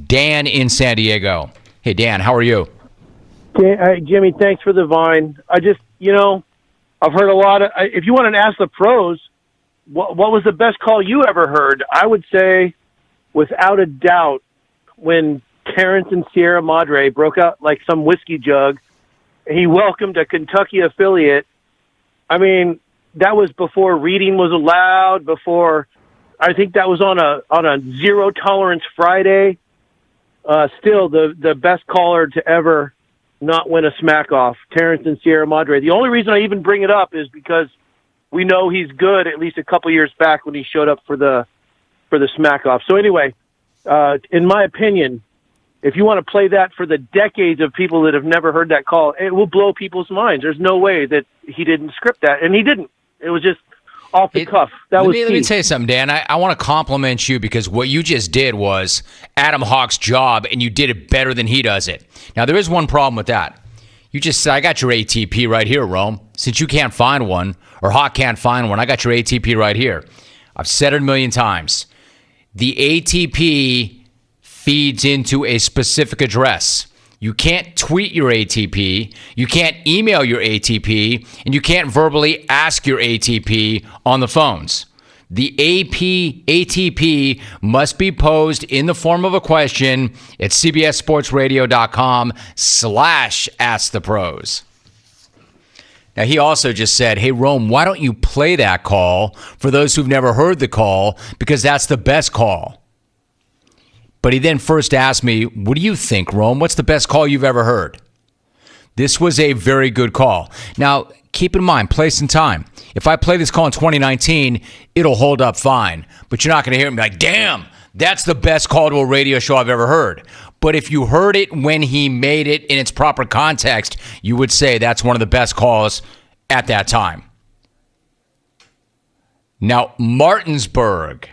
Dan in San Diego. Hey, Dan, how are you? Jimmy, thanks for the Vine. I just, I've heard a lot of, if you want to ask the pros, what was the best call you ever heard? I would say, without a doubt, when Terrence and Sierra Madre broke out like some whiskey jug, he welcomed a Kentucky affiliate. I mean, that was before reading was allowed, before, I think that was on a Zero Tolerance Friday. Still the best caller to ever not win a smack off, Terrence and Sierra Madre. The only reason I even bring it up is because we know he's good, at least a couple years back when he showed up for the smack off. So anyway, in my opinion, if you want to play that for the decades of people that have never heard that call, it will blow people's minds. There's no way that he didn't script that, and he didn't. It was just off the cuff. Let me tell you something, Dan. I want to compliment you because what you just did was Adam Hawk's job, and you did it better than he does it. Now, there is one problem with that. You just said, I got your ATP right here, Rome. Since you can't find one, or Hawk can't find one, I got your ATP right here. I've said it a million times. The ATP feeds into a specific address. You can't tweet your ATP, you can't email your ATP, and you can't verbally ask your ATP on the phones. The ATP must be posed in the form of a question at cbssportsradio.com/askthepros. Now, he also just said, hey, Rome, why don't you play that call for those who've never heard the call, because that's the best call. But he then first asked me, what do you think, Rome? What's the best call you've ever heard? This was a very good call. Now, keep in mind, place and time. If I play this call in 2019, it'll hold up fine. But you're not going to hear me like, damn, that's the best call to a radio show I've ever heard. But if you heard it when he made it in its proper context, you would say that's one of the best calls at that time. Now, Martinsburg,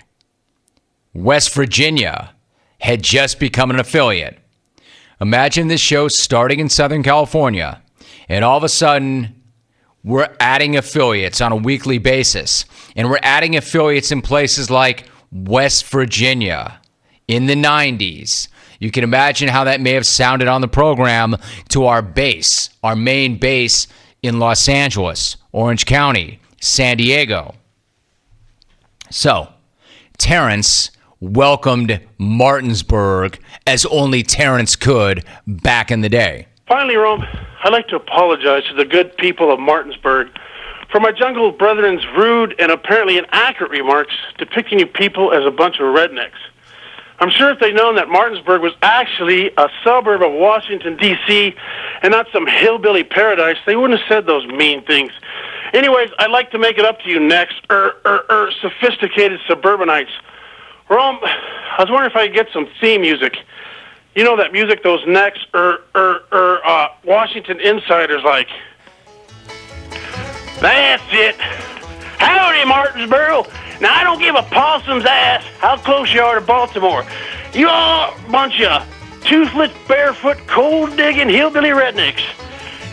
West Virginia, had just become an affiliate. Imagine this show starting in Southern California, and all of a sudden, we're adding affiliates on a weekly basis. And we're adding affiliates in places like West Virginia in the 90s. You can imagine how that may have sounded on the program to our base, our main base in Los Angeles, Orange County, San Diego. So, Terrence welcomed Martinsburg as only Terrence could back in the day. Finally, Rome, I'd like to apologize to the good people of Martinsburg for my jungle brethren's rude and apparently inaccurate remarks depicting you people as a bunch of rednecks. I'm sure if they'd known that Martinsburg was actually a suburb of Washington, D.C., and not some hillbilly paradise, they wouldn't have said those mean things. Anyways, I'd like to make it up to you next, sophisticated suburbanites. Rome, I was wondering if I could get some theme music. You know that music those next, Washington insiders like. That's it. Howdy, Martinsboro. Now, I don't give a possum's ass how close you are to Baltimore. You all a bunch of toothless, barefoot, cold-digging hillbilly rednecks.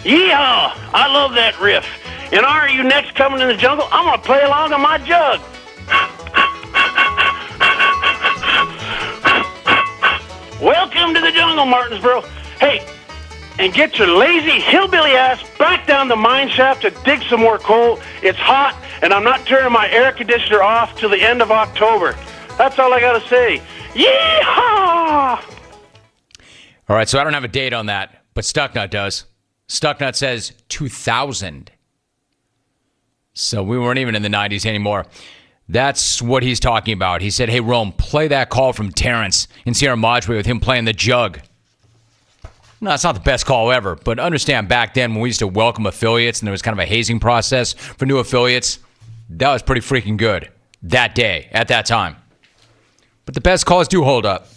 Yeehaw! I love that riff. And are you next coming in the jungle? I'm going to play along on my jug. Welcome to the jungle, Martinsboro. Hey, and get your lazy hillbilly ass back down the mine shaft to dig some more coal. It's hot, and I'm not turning my air conditioner off till the end of October. That's all I got to say. Yeehaw! All right, so I don't have a date on that, but Stucknut does. Stucknut says 2000. So we weren't even in the 90s anymore. That's what he's talking about. He said, hey, Rome, play that call from Terrence in Sierra Madre with him playing the jug. No, it's not the best call ever, but understand back then when we used to welcome affiliates and there was kind of a hazing process for new affiliates, that was pretty freaking good that day, at that time. But the best calls do hold up.